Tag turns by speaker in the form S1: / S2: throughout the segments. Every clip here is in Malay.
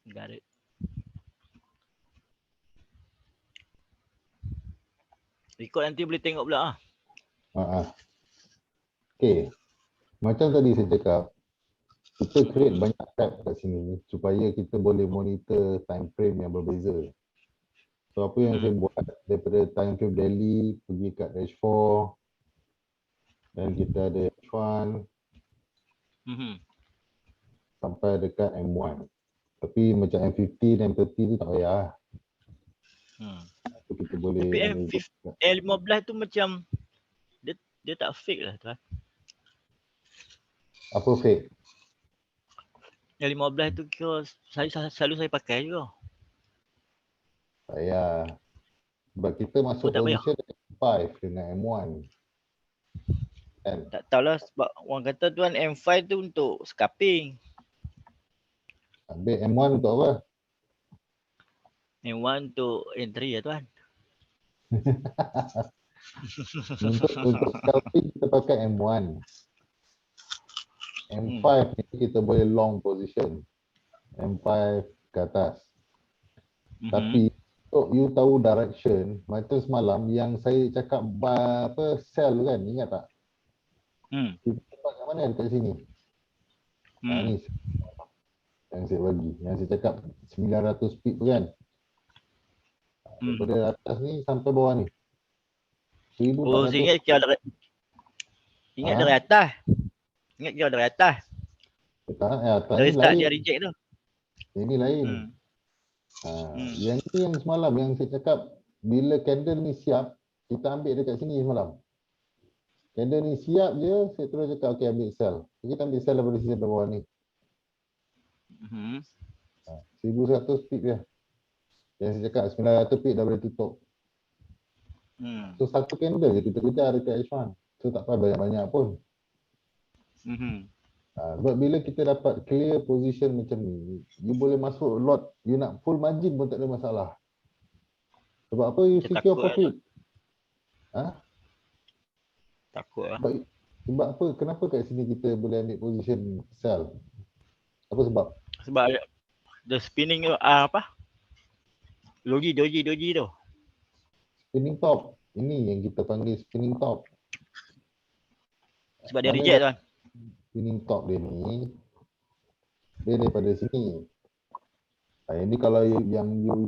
S1: Got it. Ikut nanti boleh tengok pula ah.
S2: Okay. Macam tadi saya cakap, kita create banyak tab kat sini supaya kita boleh monitor time frame yang berbeza. So apa yang saya buat daripada time frame daily pergi kat H4 dan kita ada H1 sampai dekat M1. Tapi macam M50 dan M30 tu tak payah. So kita boleh
S1: Tapi M15 tu macam dia tak fake lah tuan.
S2: Apa fake?
S1: M15 tu kira selalu saya pakai juga.
S2: Tak payah. Sebab kita masuk position M5 dengan M1. Kan?
S1: Tak tahulah sebab orang kata tuan M5 tu untuk scalping.
S2: Ambil M1 untuk apa?
S1: M1 untuk entry ya tuan.
S2: Untuk scalping kita pakai M1. M5 ni kita boleh long position. M5 ke atas. Tapi untuk you tahu direction, macam semalam yang saya cakap apa sell kan, ingat tak? Kita dapat kat mana dekat sini? Ni yang saya bagi, yang saya cakap 900 pip tu kan. Daripada atas ni sampai bawah ni. 1400.
S1: Oh, saya ingat kira dari atas. Ingat kira dari atas.
S2: Atas
S1: dari
S2: ni
S1: start
S2: lain.
S1: dia reject tu.
S2: Ini lain. Yang ni yang semalam yang saya cakap bila candle ni siap, kita ambil dekat sini semalam. Candle ni siap je, saya terus cakap okey ambil sell. Kita ambil sell daripada sisi bawah ni. 1100 pip je. Yang saya cakap 900 pip dah boleh tutup. So satu candle je kita kejar dekat H1. So tak payah banyak-banyak pun. Sebab bila kita dapat clear position macam ni, you boleh masuk lot, you nak full margin pun tak ada masalah. Sebab apa? You secure profit.
S1: Takut lah.
S2: Sebab apa? Kenapa kat sini kita boleh ambil position sell? Apa sebab?
S1: Sebab the spinning tu apa? Doji tu.
S2: Spinning top. Ini yang kita panggil spinning top.
S1: Sebab dia reject tuan.
S2: Spinning top dia ni, dia daripada sini. Ini kalau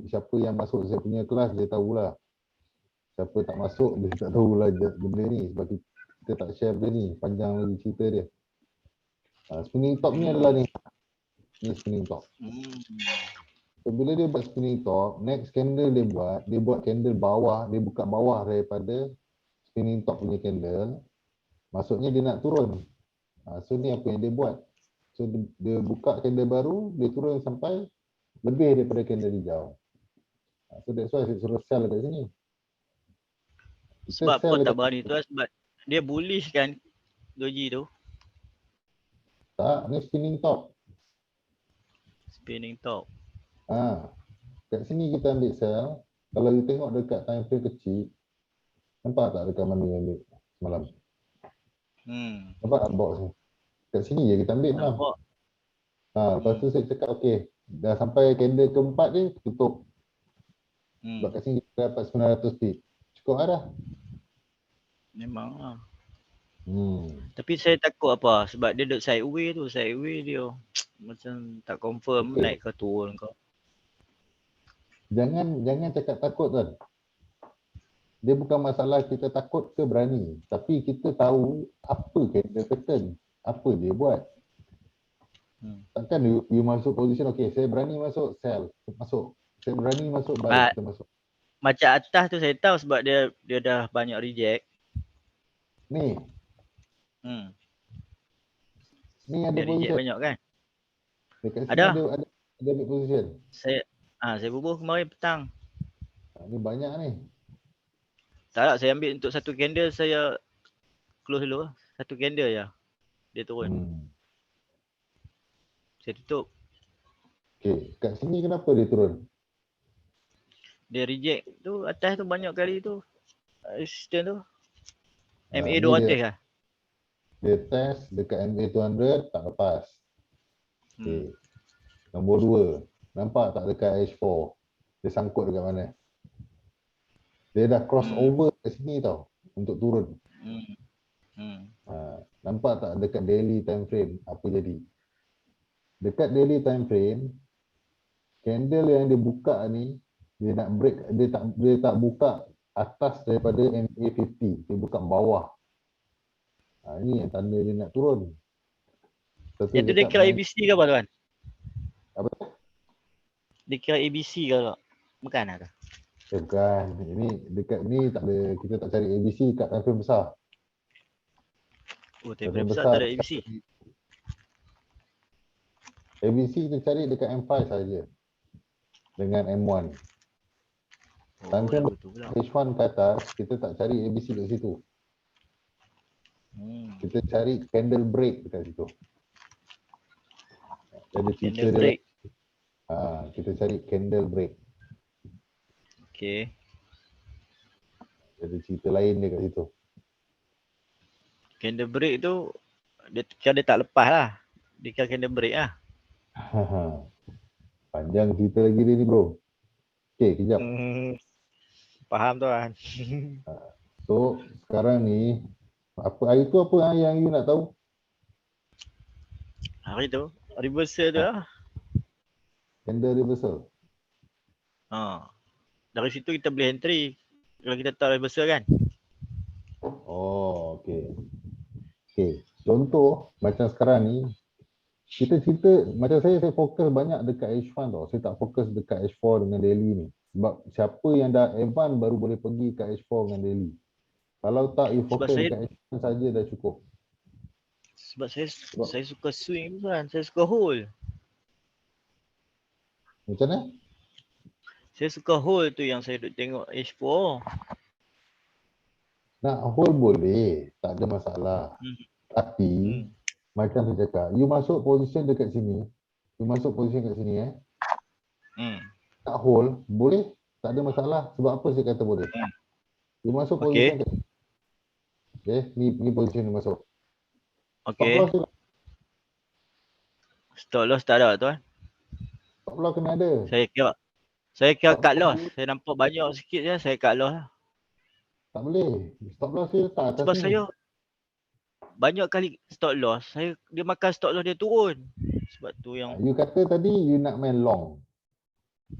S2: siapa yang masuk saya punya kelas, dia tahulah. Siapa tak masuk, dia tak tahulah benda ni. Sebab kita tak share benda ni. Panjang lagi cerita dia. Spinning top ni adalah ni. Ni spinning top. So, bila dia buat spinning top, next candle dia buat candle bawah, dia buka bawah daripada spinning top punya candle. Maksudnya dia nak turun. So ni apa yang dia buat. So dia buka candle baru, dia turun sampai lebih daripada candle hijau. So that's why saya suruh sell kat sini.
S1: Sebab apa tak berani tu? Sebab dia bullish kan doji tu.
S2: Tak, ni spinning top.
S1: Spinning top.
S2: Kat sini kita ambil sell. Kalau you tengok dekat time frame kecil, nampak tak dekat mana yang ambil semalam? Nampak tak box ni? Kat sini je kita ambil malam. Lepas tu saya cakap okey, dah sampai candle keempat ni tutup. Sebab kat sini kita dapat 900 pip. Cukup dah.
S1: Memang lah. Tapi saya takut apa? Sebab dia duduk sideway tu. Sideway dia macam tak confirm naik ke turun ke.
S2: Jangan cakap takut tuan. Dia bukan masalah kita takut ke berani. Tapi kita tahu apa candle pattern. Apa dia buat. Takkan you masuk position, okey saya berani masuk, sell. Masuk. Saya berani masuk, buy. Kita masuk.
S1: Macam atas tu saya tahu sebab dia dah banyak reject.
S2: Ni. Ni ada
S1: dia
S2: position.
S1: Banyak kan?
S2: Dekat sini ada ambil position.
S1: Saya bubuh kemarin petang.
S2: Ni banyak ni.
S1: Tak, saya ambil untuk satu candle, saya close dulu. Satu candle je. Dia turun. Saya tutup.
S2: Okey, kat sini kenapa dia turun?
S1: Dia reject tu, atas tu banyak kali tu. Resistance tu. MA 200 lah.
S2: Dia test dekat MA 200 tak lepas. Okey. Nombor 2. Nampak tak dekat H4? Dia sangkut dekat mana? Dia dah cross over ke sini tau untuk turun. Nampak tak dekat daily time frame apa jadi? Dekat daily time frame, candle yang dia buka ni, dia nak break, dia tak buka atas daripada MA50, dia buka bawah. Ini yang tanda dia nak turun. Satu
S1: Yang tu dia kira ABC ke apa tuan?
S2: Apa?
S1: Dia kira ABC ke tak? Bukan lah tu.
S2: Bukan. Ini dekat ni tak ada, kita tak cari ABC kat time frame besar.
S1: Oh, time frame besar tak ada ABC.
S2: ABC kita cari dekat M5 saja. Dengan M1. Time frame H1 ke atas, kita tak cari ABC kat situ. Kita cari candle break dekat situ. Jadi cerita
S1: candle break.
S2: Kita cari candle break.
S1: Okay.
S2: Ada cerita lain dia kat situ.
S1: Candle break tu dia tak lepas lah. Dia kira candle break lah.
S2: Panjang cerita lagi dia ni bro. Okay, kejap.
S1: Faham tuan.
S2: So, sekarang ni hari tu apa yang you nak tahu?
S1: Hari tu reversal tu lah.
S2: Candle reversal.
S1: Dari situ kita boleh entry. Kalau kita tahu reversal kan.
S2: Oh, okay. Okay, contoh macam sekarang ni, kita cerita, macam saya fokus banyak dekat H1 tau. Saya tak fokus dekat H4 dengan daily ni. Sebab siapa yang dah advance baru boleh pergi kat H4 dengan daily. Kalau tak, you fokus dekat H1 saja dah cukup.
S1: Sebab saya suka swing kan. Saya suka hold.
S2: Macam mana?
S1: Saya suka hold tu yang saya duk tengok H4.
S2: Nak hold boleh, tak ada masalah. Tapi, macam saya cakap, you masuk position dekat sini, you masuk position kat sini nak hold, boleh, tak ada masalah. Sebab apa saya kata boleh? You masuk position kat sini. Okay, ni position you masuk.
S1: Okay. Stop loss tak ada tuan.
S2: Stop loss kena ada.
S1: Saya kira cut loss. Saya nampak banyak sikit je, saya cut loss lah.
S2: Tak boleh. Stop loss dia letak atas
S1: sebab
S2: ni.
S1: Saya banyak kali stop loss, dia makan stop loss dia turun. Sebab tu yang
S2: you kata tadi you nak main long.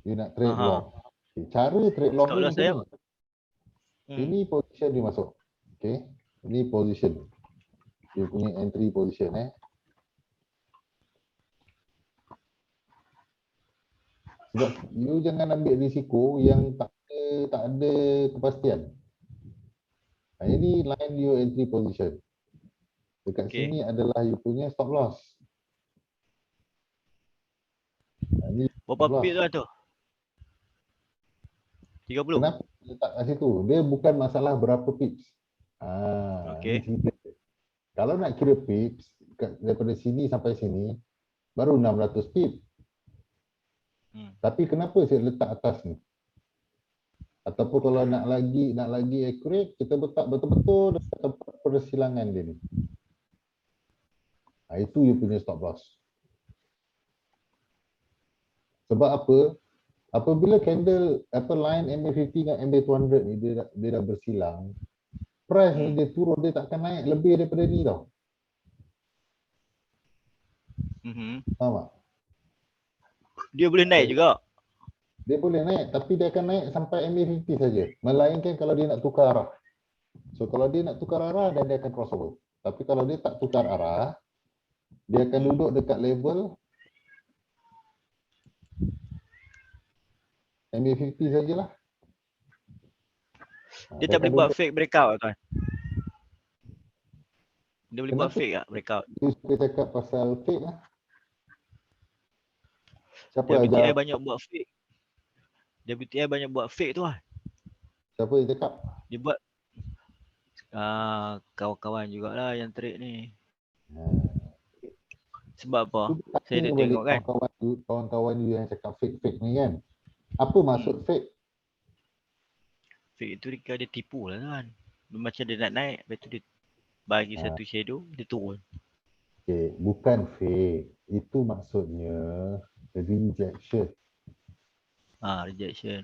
S2: You nak trade long. Cara trade long ni macam ni. Ini position dia masuk. Okay. Ini position. You punya entry position Sebab you jangan ambil risiko yang tak ada kepastian. Ini line you entry position. Dekat sini adalah you punya stop loss.
S1: Berapa pip tu? 30.
S2: Kenapa letak kat situ? Dia bukan masalah berapa pips. Kalau nak kira pips, daripada sini sampai sini, baru 600 pips. Tapi kenapa saya letak atas ni? Ataupun kalau nak lagi accurate, kita letak betul-betul dekat tempat persilangan dia ni. Itu you punya stop loss. Sebab apa? Apabila candle line MA50 dengan MA200 ni dia dah bersilang, price ni dia turun, dia takkan naik lebih daripada ni tau. Faham tak?
S1: Dia boleh naik juga.
S2: Dia boleh naik, tapi dia akan naik sampai MA50 saja. Melainkan kalau dia nak tukar arah. So kalau dia nak tukar arah, dan dia akan crossover. Tapi kalau dia tak tukar arah, dia akan duduk dekat level MA50 sajalah.
S1: Dia tak boleh buat fake breakout tuan. Dia boleh buat fake tak breakout?
S2: Dia suka cakap pasal fake lah. Siapa
S1: WTI banyak buat fake. WTI banyak buat fake tu lah.
S2: Siapa yang cakap?
S1: Dia buat kawan-kawan jugalah yang trade ni. Sebab apa? Saya dah tengok kan.
S2: Kawan-kawan you yang cakap fake ni kan. Apa maksud fake?
S1: Fake tu dia tipu lah kan. Macam dia nak naik, lepas tu dia bagi satu shadow, dia turun.
S2: Okay, bukan fake. Itu maksudnya rejection.
S1: Rejection.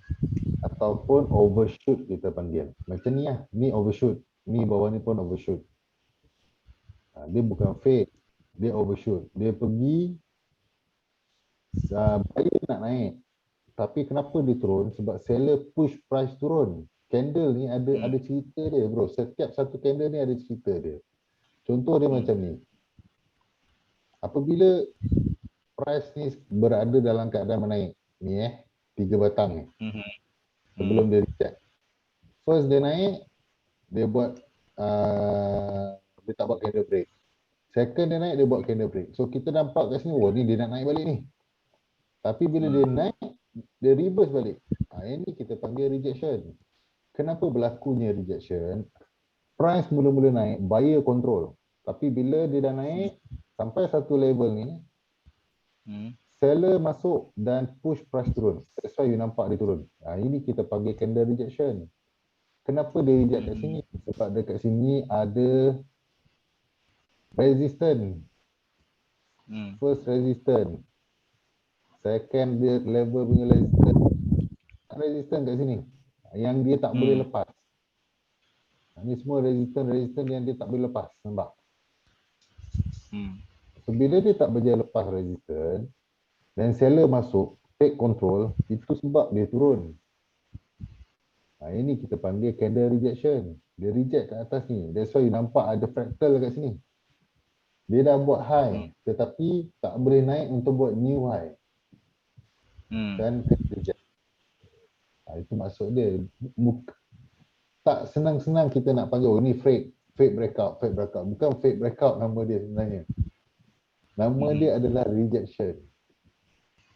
S2: Ataupun overshoot kita panggil. Macam ni lah, ni overshoot. Ni bawah ni pun overshoot. Dia bukan fade, dia overshoot. Dia pergi, buyer nak naik. Tapi kenapa dia turun? Sebab seller push price turun. Candle ni ada cerita dia bro. Setiap satu candle ni ada cerita dia. Contoh dia macam ni. Apabila price ni berada dalam keadaan menaik. Ni 3 batang ni. Sebelum dia reject. First dia naik, dia buat dia tak buat candle break. Second dia naik, dia buat candle break. So kita nampak kat sini, ni dia nak naik balik ni. Tapi bila dia naik, dia reverse balik. Ini kita panggil rejection. Kenapa berlakunya rejection? Price mula-mula naik, buyer control. Tapi bila dia dah naik, sampai satu level ni, seller masuk dan push price turun. That's why you nampak dia turun. Ini kita panggil candle rejection. Kenapa dia reject kat sini? Sebab dekat sini ada resistance. First resistance. Second dia level punya resistance. Resistance kat sini. Yang dia tak boleh lepas. Ini semua resistance yang dia tak boleh lepas. Nampak? So, bila dia tak boleh lepas resistance dan seller masuk, take control, itu sebab dia turun. Ini kita panggil candle rejection. Dia reject kat atas ni. That's why you nampak ada fractal kat sini. Dia dah buat high, tetapi tak boleh naik untuk buat new high. Dan reject. Itu maksud dia. Tak senang-senang kita nak panggil, ini fake breakout. Bukan fake breakout nama dia sebenarnya. Nama dia adalah rejection.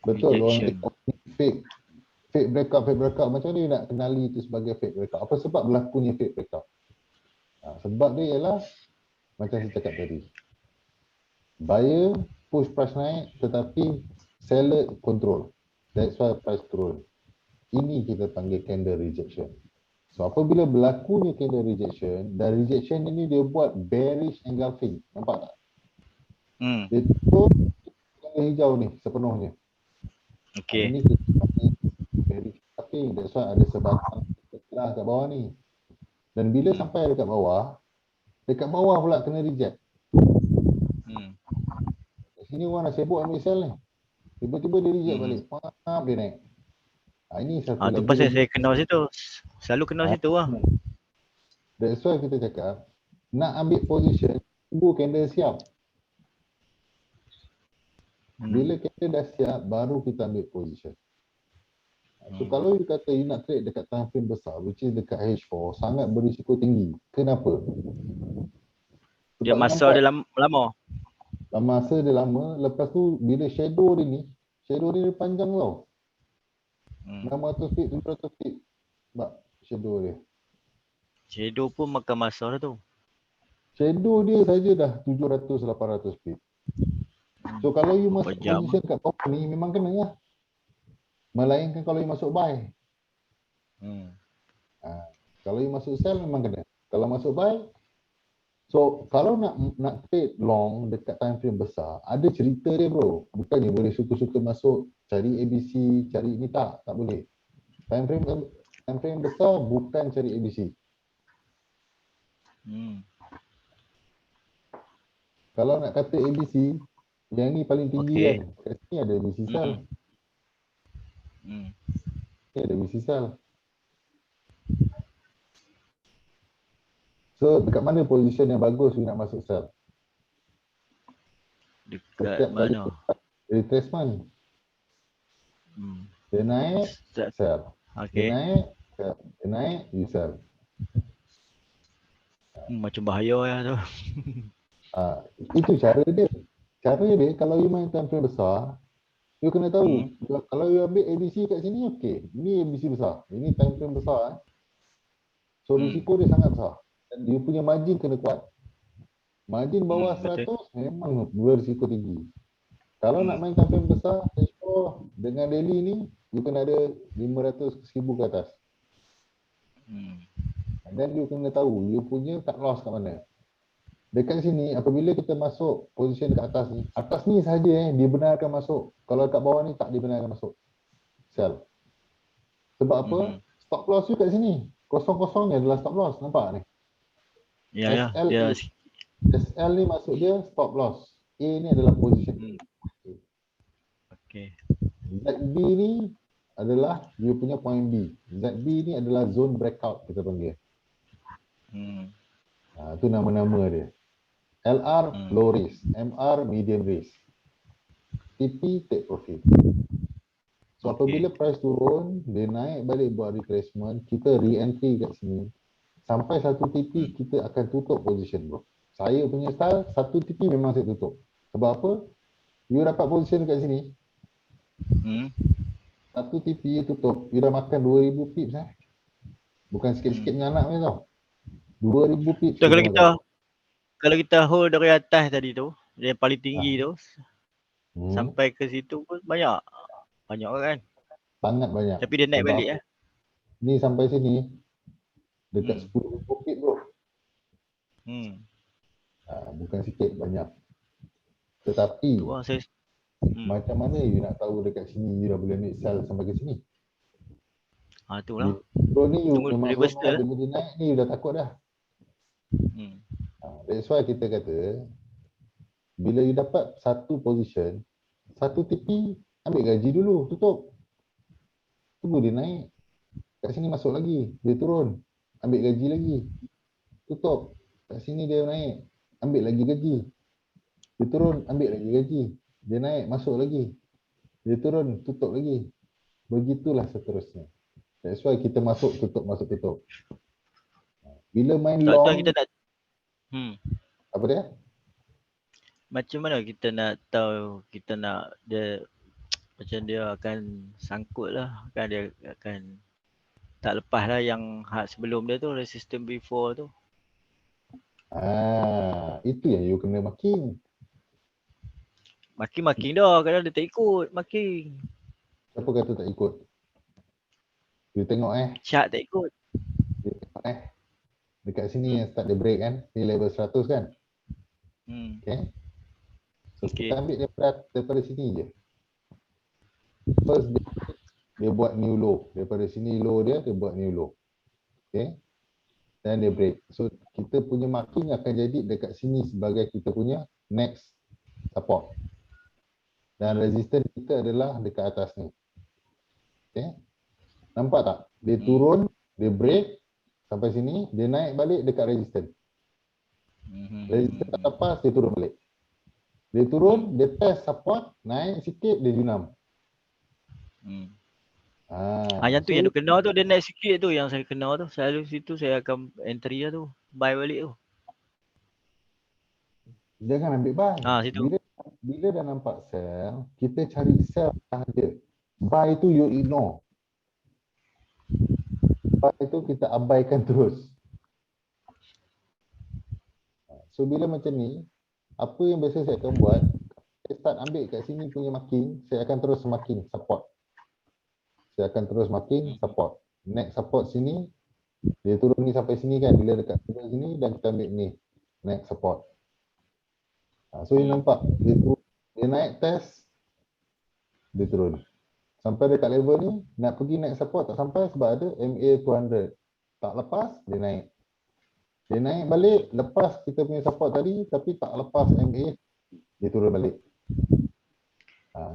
S2: Betul, orang tengok fake breakout. Macam mana nak kenali itu sebagai fake breakout? Apa sebab berlakunya fake breakout? Sebab dia ialah macam saya cakap tadi. Buyer push price naik tetapi seller control. That's why price turun. Ini kita panggil candle rejection. So apabila berlakunya candle rejection, dan rejection ini dia buat bearish engulfing. Nampak tak? Dia turun candle hijau ni sepenuhnya. Ini kita panggil bearish engulfing. That's why ada sebatang kelah kat bawah ni. Dan bila sampai dekat bawah pula kena reject. Sini orang dah sibuk ambil sell ni. Tiba-tiba dia reject balik. Maaf dia naik. Ini satu lagi.
S1: Tu pasal saya kenal situ. Selalu kenal situ lah.
S2: That's why kita cakap, nak ambil position, tunggu candle siap. Bila candle dah siap, baru kita ambil position. So kalau you kata you nak trade dekat time frame besar, which is dekat H4, sangat berisiko tinggi. Kenapa?
S1: Dia masa dia lama.
S2: Masa dia lama, lepas tu bila shadow dia dia panjang tau. 600 feet, 700 feet. Nampak shadow dia.
S1: Shadow pun makan masa dah tu.
S2: Shadow dia saja dah 700-800 feet. So kalau you masuk position kat bawah ni, memang kena lah. Melainkan kalau you masuk buy. Kalau you masuk sell, memang kena. Kalau masuk buy, so kalau nak trade long dekat time frame besar, ada cerita dia bro. Bukannya boleh suka-suka masuk cari ABC, cari ni tak boleh. Time frame besar bukan cari ABC. Kalau nak kata ABC, yang ni paling tinggi kan. Kat sini ada ABC sell. Ni ada ABC sell. So dekat mana position yang bagus you nak masuk sell?
S1: Dekat mana?
S2: Retracement. Dia naik, sell. Dia naik, sell. Dia naik, you sell.
S1: Macam bahaya ya tu.
S2: Itu cara dia. Cara dia kalau you main time frame besar, you kena tahu. Kalau you ambil ABC kat sini, okey. Ini ABC besar. Ini time frame besar. So risiko dia sangat besar. Dan dia punya margin kena kuat. Margin bawah 100 memang berisiko tinggi. Kalau nak main time frame besar, dengan daily ni, you kena ada 500 ke 1000 ke atas. Dan you kena tahu, you punya cut loss kat mana. Dekat sini, apabila kita masuk position dekat atas ni saja dibenarkan masuk. Kalau kat bawah ni tak dibenarkan masuk. Sell. Sebab apa? Stop loss you kat sini. Kosong-kosong ni adalah stop loss. Nampak ni?
S1: Ya,
S2: SL,
S1: dia
S2: SL ni maksud dia stop loss. A ni adalah position.
S1: okey.
S2: ZB ni adalah you punya point B. ZB ni adalah zone breakout kita panggil. Itu nama-nama dia. LR low risk, MR medium risk, TP take profit. So apabila price turun, dia naik balik buat retracement, kita re-entry kat sini. Sampai satu TP kita akan tutup position bro. Saya punya style, satu TP memang saya tutup. Sebab apa? You dapat position kat sini. Satu TP you tutup, you dah makan 2000 pips Bukan sikit-sikit punya anak ni tau. 2000 pips.
S1: So, kalau kita hold dari atas tadi tu, yang paling tinggi tu, sampai ke situ pun banyak kan?
S2: Sangat banyak.
S1: Tapi dia naik balik
S2: Ni sampai sini dekat 10,000 pips bro. Bukan sikit, banyak. Tetapi macam mana you nak tahu dekat sini you dah boleh ambil sell sampai ke sini?
S1: Itulah.
S2: Bro ni you
S1: Tunggu
S2: memang
S1: reversal.
S2: dia naik ni you dah takut dah. That's why kita kata bila you dapat satu position, satu TP, ambil gaji dulu, tutup. Tunggu dia naik. Kat sini masuk lagi, dia turun. Ambil gaji lagi. Tutup. Kat sini dia naik. Ambil lagi gaji. Dia turun, ambil lagi gaji. Dia naik, masuk lagi. Dia turun, tutup lagi. Begitulah seterusnya. That's why kita masuk, tutup, masuk, tutup. Bila main long,
S1: kita nak
S2: apa dia?
S1: Macam mana kita nak tahu, kita nak dia macam dia akan sangkut lah, kan dia akan tak lepas lah yang sebelum dia tu, resistance before tu.
S2: Itu yang you kena marking.
S1: Marking dah, kadang dia tak ikut marking.
S2: Siapa kata tak ikut? You tengok
S1: Chart tak ikut.
S2: You tengok dekat sini yang start dia break kan, ni level 100 kan. Okay. So kita ambil daripada sini je. First dia buat new low. Daripada sini low dia buat new low. Okay. Dan dia break. So kita punya marking akan jadi dekat sini sebagai kita punya next support. Dan resistance kita adalah dekat atas ni. Okay. Nampak tak? Dia turun, dia break sampai sini, dia naik balik dekat resistance. Resistance tak lepas, dia turun balik. Dia turun, dia test support, naik sikit, dia junam.
S1: Yang tu yang dia kena tu, dia naik sikit tu yang saya kena tu. Selalu situ saya akan entry lah tu. Buy balik tu.
S2: Jangan ambil buy.
S1: Situ.
S2: Bila dah nampak sell, kita cari sell sahaja. Buy tu you ignore. Buy tu kita abaikan terus. So bila macam ni, apa yang biasa saya akan buat, saya start ambil kat sini punya marking, saya akan terus marking support. Saya akan terus marking support. Next support sini, dia turun ni sampai sini kan, bila dekat sini dan kita ambil ni, next support. So you nampak, dia naik test, dia turun. Sampai dekat level ni, nak pergi next support tak sampai sebab ada MA 200. Tak lepas, dia naik. Dia naik balik, lepas kita punya support tadi, tapi tak lepas MA, dia turun balik.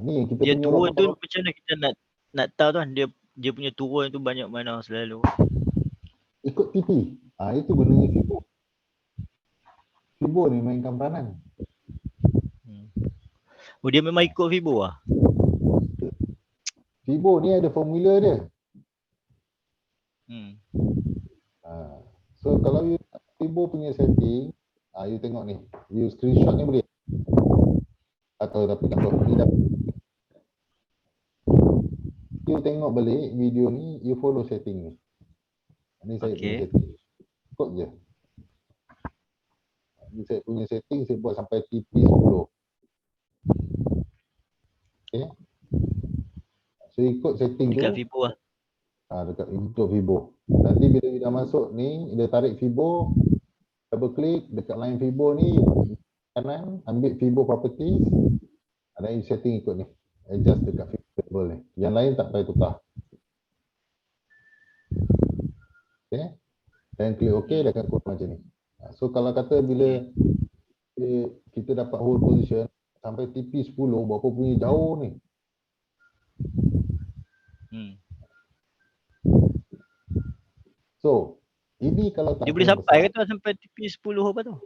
S2: Ni kita
S1: dia
S2: punya
S1: turun tu macam mana kita nak tahu tu kan, dia punya turun tu banyak mana selalu.
S2: Ikut TP. Itu gunanya Fibo. Fibo ni mainkan peranan.
S1: Dia memang ikut Fibo lah?
S2: Fibo ni ada formula dia. So kalau you Fibo punya setting, you tengok ni. You screenshot ni boleh. Atau tapi tak boleh. You tengok balik video ni, you follow setting ni. Ni saya punya setting. Ikut je. Ni saya punya setting, saya buat sampai TP 10. Okay. So ikut setting
S1: dekat
S2: tu.
S1: Fibo lah.
S2: Dekat ikut Fibo. Nanti bila you dah masuk ni, dia tarik Fibo, double click dekat line Fibo ni, kanan, ambil Fibo properties, dan you setting ikut ni. Adjust dekat Fibo level ni. Yang lain tak payah tukar. Okay. Dan klik OK, dia akan keluar macam ni. So kalau kata bila kita dapat hold position sampai TP 10, berapa punya jauh ni. So, ini kalau tak
S1: Dia boleh sampai ke tu sampai TP 10 apa tu?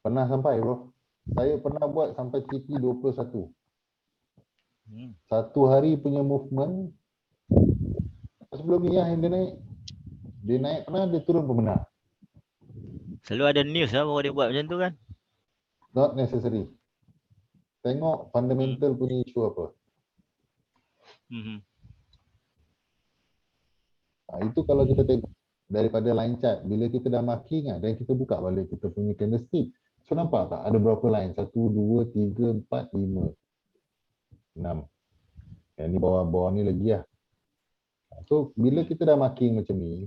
S2: Pernah sampai bro. Saya pernah buat sampai TP 21. Satu hari punya movement sebelum ni yang dia naik. Dia naik pernah, dia turun pun benar.
S1: Selalu ada news lah baru dia buat macam tu kan?
S2: Not necessary. Tengok fundamental punya isu apa. Itu kalau kita tengok daripada line chart, bila kita dah marking dan kita buka balik kita punya candlestick. So nampak tak ada berapa line? 1, 2, 3, 4, 5, 6. Yang ni bawah-bawah ni lagi lah. So bila kita dah marking macam ni,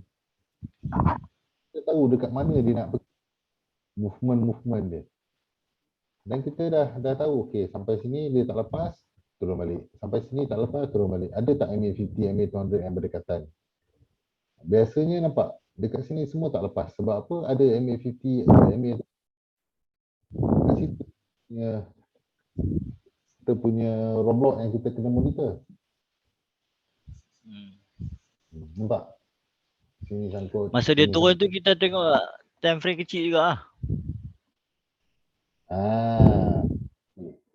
S2: kita tahu dekat mana dia nak pergi. Movement dia. Dan kita dah tahu, okay, sampai sini dia tak lepas, turun balik. Sampai sini tak lepas, turun balik. Ada tak MA50, MA200 yang berdekatan? Biasanya nampak, dekat sini semua tak lepas. Sebab apa? Ada MA50, MA kat situ kita punya roblox yang kita kena monitor. Nampak? Sini sangkut.
S1: Masa dia turun tu kita tengok time frame kecil juga lah.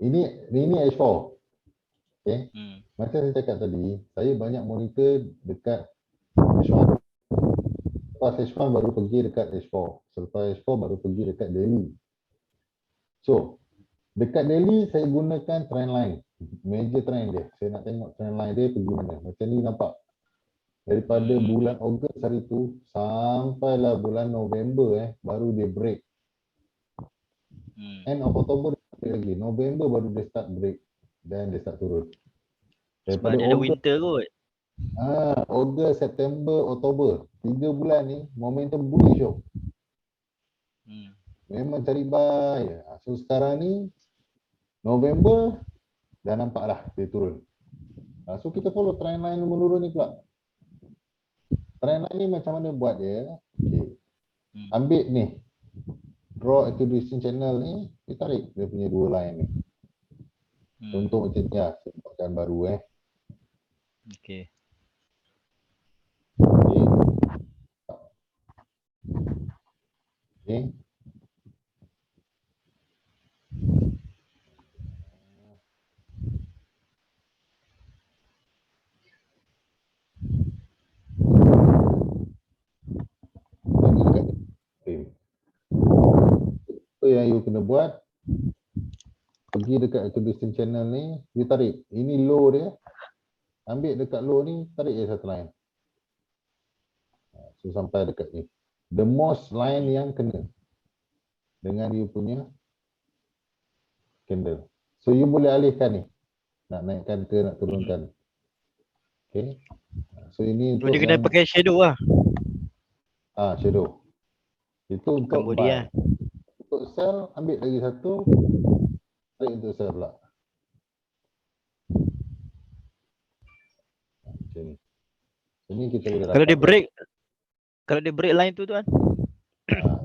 S2: Ini H4. Okay. Macam saya cakap tadi, saya banyak monitor dekat H1. Selepas H1 baru pergi dekat H4. Selepas H4 baru pergi dekat daily. So, dekat daily saya gunakan trend line. Major trend dia. Saya nak tengok trend line dia pergi mana. Macam ni nampak. Daripada bulan Ogos hari tu sampailah bulan November baru dia break. End of October dia break lagi. November baru dia start break. Dan dia start turun.
S1: Sebab dia ada winter kot.
S2: Ogos, September, Oktober. 3 bulan ni momentum bullish yo. Memang cari buy. So sekarang ni November dah nampak dah dia turun. So kita follow trend line menurun ni pula. Trend line ni macam mana buat dia? Okay. Ambil ni. Draw activation channel ni, kita tarik dia punya dua line ni. Contoh macam ni lah, saya buatkan baru
S1: Okay.
S2: Okay. Apa yang you kena buat, pergi dekat activation channel ni, you tarik. Ini low dia. Ambil dekat low ni, tarik je satu line. So sampai dekat ni. The most line yang kena dengan you punya candle. So you boleh alihkan ni. Nak naikkan ke nak turunkan. Okay. So ini untuk
S1: dia kena pakai shadow lah.
S2: Shadow. Itu
S1: bukan
S2: untuk
S1: body
S2: buy.
S1: lah.
S2: Untuk sell, ambil lagi satu. Tarik untuk sell pula. Macam ni. Ini kita boleh
S1: Kalau dia break line tu kan.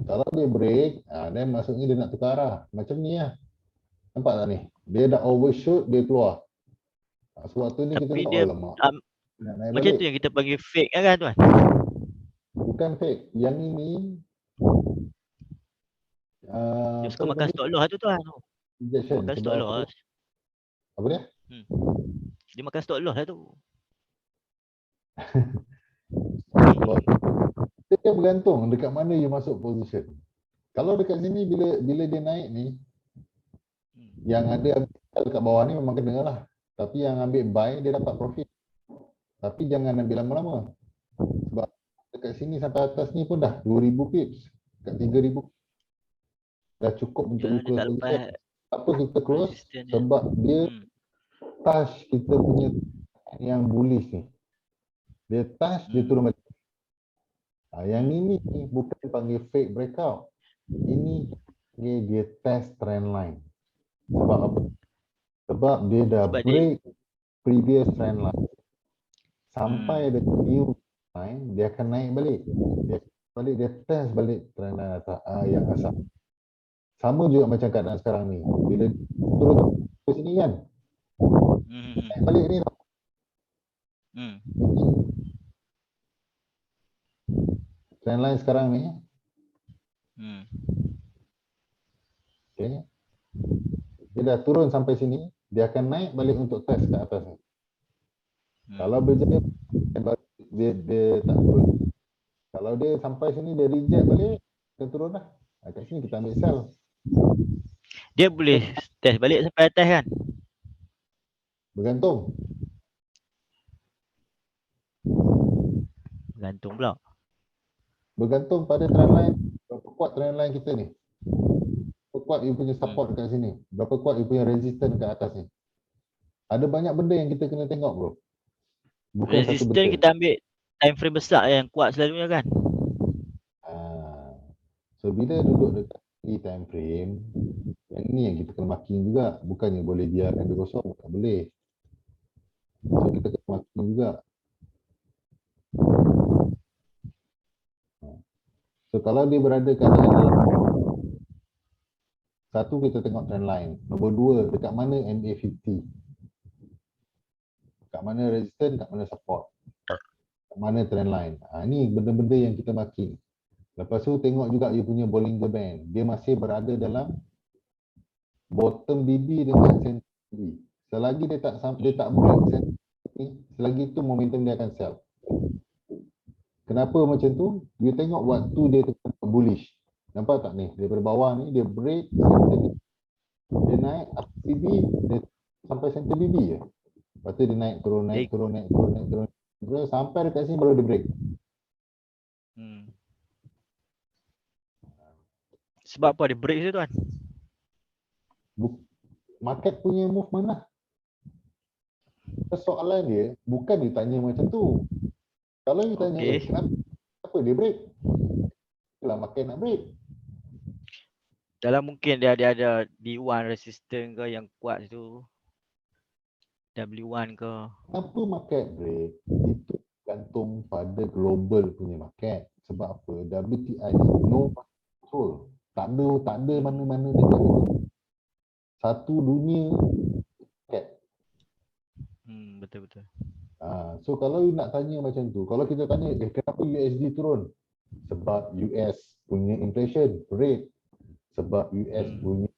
S2: Kalau dia break, then maksudnya dia nak tukar arah. Macam ni lah. Nampak tak ni? Dia dah overshoot, dia keluar. Sebab tu ni
S1: tapi
S2: kita
S1: dia
S2: lemak.
S1: macam tu yang kita panggil fake kan tuan?
S2: Bukan fake. Yang ini
S1: dia suka makan stop loss tu tuan.
S2: Injection.
S1: Makan stop loss.
S2: Apa dia?
S1: Dia makan stop loss lah tu.
S2: Dia bergantung dekat mana you masuk position. Kalau dekat sini bila dia naik ni, yang ada dekat bawah ni memang kena lah. Tapi yang ambil buy dia dapat profit. Tapi jangan ambil lama-lama. Sebab dekat sini sampai atas ni pun dah 2000 pips. Dekat 3000. Dah cukup untuk you close position. Apa kita close? Sebab dia touch kita punya yang bullish ni. Dia touch, dia turun balik. Yang ini bukan panggil fake breakout. Ini dia test trend line. Sebab apa? Sebab dia dah break previous trend line. Sampai ada new dia akan naik balik. Dia test balik trendline yang asal. Sama juga macam keadaan sekarang ni. Bila turun ke sini kan, naik balik ni tau. Trendline sekarang ni, okay, dia dah turun sampai sini, dia akan naik balik untuk test ke atas ni. Kalau berjaya, dia tak turun. Kalau dia sampai sini, dia reject balik, dia turun lah. Kat sini kita ambil sell.
S1: Dia boleh test balik sampai atas kan?
S2: Bergantung.
S1: Bergantung pula.
S2: Bergantung pada trendline, berapa kuat trendline kita ni. Berapa kuat you punya support kat sini. Berapa kuat you punya resistance kat atas ni. Ada banyak benda yang kita kena tengok bro. Bukan satu
S1: Resistance
S2: benda.
S1: kita ambil time frame besar yang kuat selalunya kan?
S2: So bila duduk dekat time frame, yang ni yang kita kena marking juga. Bukannya boleh biarkan dia kosong, tak boleh. So kita kena marking juga. So kalau dia berada keadaan dalam, satu kita tengok trendline. Nombor dua, dekat mana MA50. Kat mana resistance, kat mana support. Kat mana trendline. Ni benda-benda yang kita marking. Lepas tu tengok juga you punya Bollinger Band. Dia masih berada dalam bottom BB dengan center BB. Selagi dia tak break center BB, selagi tu momentum dia akan sell. Kenapa macam tu? You tengok waktu dia bullish. Nampak tak ni? Daripada bawah ni dia break center BB. Dia naik up BB, dia sampai center BB je. Lepas tu dia naik turun sampai dekat sini baru dia break.
S1: Sebab apa dia break je tuan?
S2: Market punya move mana? Soalan dia bukan ditanya macam tu. Kalau you tanya, kenapa dia break? Itulah market nak break.
S1: Dalam mungkin dia ada D1 resistance ke yang kuat tu. W1 ke.
S2: Kenapa market break? Itu gantung pada global punya market. Sebab apa? WTI no control. Tak ada mana-mana negara. Satu dunia market.
S1: Betul-betul.
S2: So kalau you nak tanya macam tu, kalau kita tanya, kenapa USD turun? Sebab US punya inflation rate. Sebab US punya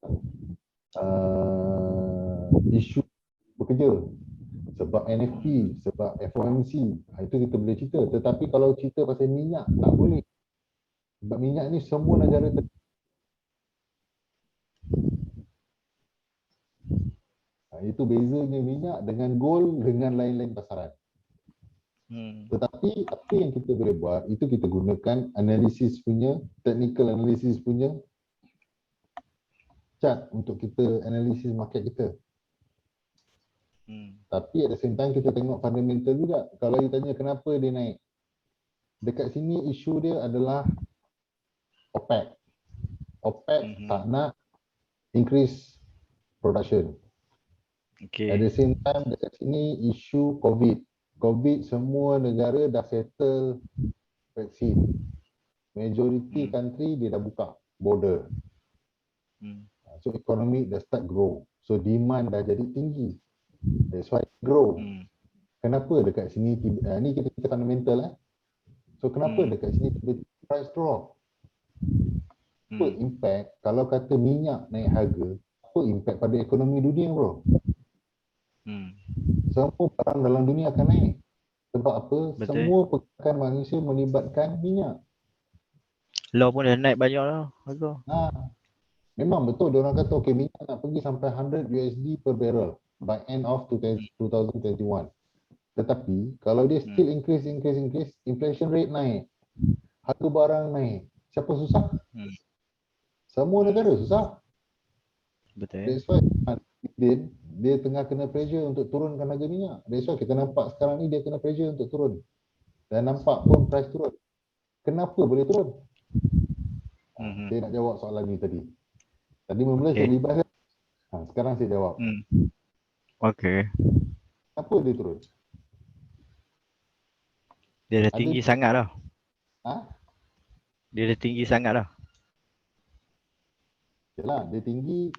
S2: isu bekerja. Sebab NFP, sebab FOMC. Itu kita boleh cerita. Tetapi kalau cerita pasal minyak, tak boleh. Sebab minyak ni semua negara itu bezanya minyak dengan gold dengan lain-lain pasaran. Tetapi apa yang kita boleh buat, itu kita gunakan analisis punya, technical analisis punya chart untuk kita analisis market kita. Tapi at the same time kita tengok fundamental juga. Kalau you tanya kenapa dia naik, dekat sini isu dia adalah OPEC. OPEC tak nak increase production. At the same time dekat sini isu COVID. COVID semua negara dah settle vaksin. Majority country dia dah buka border. So economy dah start grow. So demand dah jadi tinggi. That's why grow. Kenapa dekat sini ni kita fundamental So kenapa dekat sini price drop? Apa impact kalau kata minyak naik harga? Apa impact pada ekonomi dunia bro? Semua barang dalam dunia akan naik. Sebab apa? Betul. Semua pergerakan manusia melibatkan minyak.
S1: Law pun dah naik banyak lah harga.
S2: Memang betul dia orang kata okay, minyak nak pergi sampai 100 USD per barrel by end of 2021. Tetapi kalau dia still increase, inflation rate naik, harga barang naik, siapa susah? Semua negara susah.
S1: Betul.
S2: That's why dia tengah kena pressure untuk turunkan harga minyak. That's why kita nampak sekarang ni dia kena pressure untuk turun. Dan nampak pun price turun. Kenapa boleh turun? Saya nak jawab soalan ni tadi. Tadi mula saya libas. Sekarang saya jawab.
S1: Okey.
S2: Kenapa dia turun?
S1: Dia dah
S2: Ada
S1: tinggi sangat dah.
S2: ha?
S1: Dia dah tinggi sangat dah.
S2: Yalah, dia tinggi,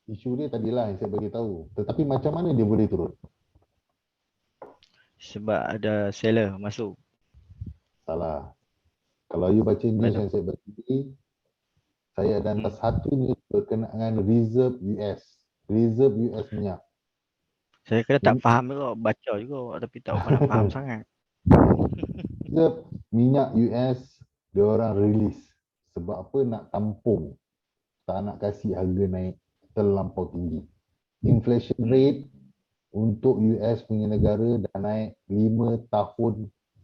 S2: isu dia tadilah yang saya bagi tahu. Tetapi macam mana dia boleh turun?
S1: Sebab ada seller masuk.
S2: Salah. Kalau you baca news
S1: Mana?
S2: yang saya bagi, saya ada hantar
S1: Hmm.
S2: satu news berkenaan reserve US. Reserve US minyak.
S1: Saya kena tak faham juga, baca juga tapi tak pernah faham sangat.
S2: Reserve minyak US dia orang release. Sebab apa? Nak tampung. Tak nak kasih harga naik terlampau tinggi. Inflation rate untuk US punya negara dah naik 5 tahun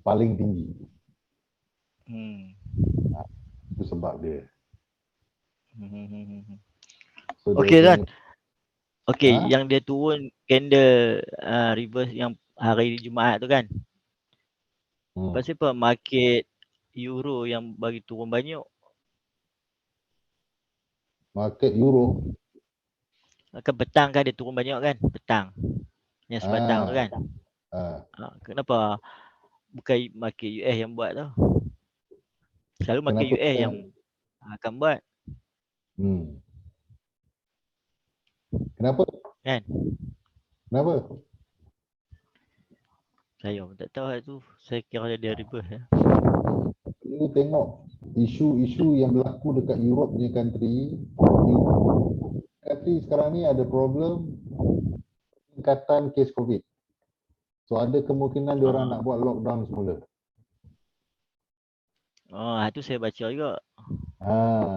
S2: paling tinggi.
S1: Hmm.
S2: Itu sebab dia.
S1: Hmm.
S2: So, dia
S1: Okey Zat.
S2: punya,
S1: Okey,
S2: Ha?
S1: yang dia turun candle reverse yang hari Jumaat tu kan. Pasal apa market euro yang bagi turun banyak?
S2: market Europe.
S1: Kan petang kan dia turun banyak kan? Petang. Yang sebatang tu kan. Kenapa bukan market US yang buat tu? Selalu market
S2: Kenapa?
S1: US yang akan buat
S2: Hmm. Kenapa?
S1: kan?
S2: Kenapa?
S1: Saya pun tak tahu hal tu. Saya kira dia reverse ya.
S2: You tengok isu-isu yang berlaku dekat Europe punya country. Country sekarang ni ada problem peningkatan kes COVID. So ada kemungkinan dia orang nak buat lockdown semula.
S1: Oh, itu saya baca juga.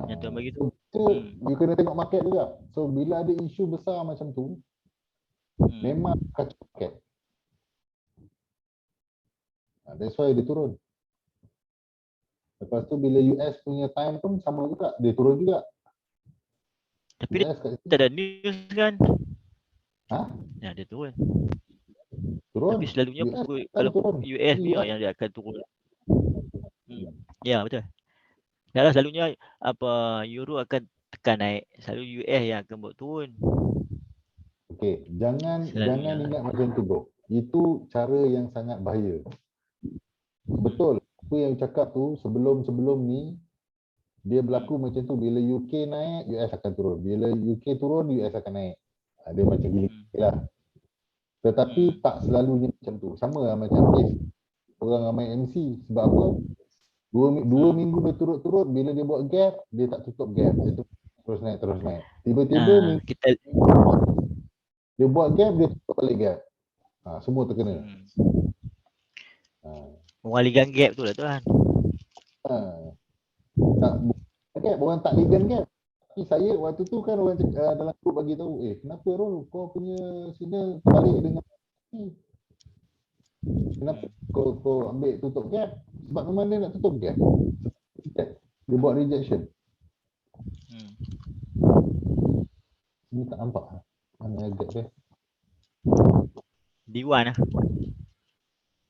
S1: Yang tuan bagi tu.
S2: So, you kena tengok market juga. So bila ada isu besar macam tu, memang kacau market. That's why dia turun. Lepas tu bila US punya time pun sama juga, dia turun juga.
S1: Tapi
S2: US kat
S1: dia tak ada news kan?
S2: Ha?
S1: Ya, dia turun.
S2: Turun.
S1: Tapi selalunya
S2: US
S1: pukul
S2: kan
S1: kalau
S2: turun.
S1: US ni yang dia akan turun. Ya, betul. Dah selalunya apa euro akan tekan naik. Selalu US yang akan buat turun.
S2: Okey, jangan
S1: Selalunya.
S2: ingat macam tu bro. Itu cara yang sangat bahaya. Betul. Apa yang cakap tu sebelum ni dia berlaku macam tu, bila UK naik US akan turun. Bila UK turun US akan naik. Dia macam gila lah. Tetapi tak selalunya macam tu. Sama lah macam kes orang ramai MC. Sebab apa? Dua minggu berturut-turut bila dia buat gap, dia tak tutup gap. Dia terus naik. Tiba-tiba minggu
S1: Kita
S2: dia buat gap, dia tutup balik gap. Semua terkena.
S1: mengalihkan gap tu lah tuan.
S2: Tak gap, orang tak legal gap. Tapi saya waktu tu kan orang cakap, dalam group bagi tahu, kenapa Rol kau punya signal terbalik dengan ni? Kenapa kau ambil tutup gap? Sebab memang dia nak tutup gap. Dia buat rejection. Ni tak nampak. Mana gap dia?
S1: D1 lah.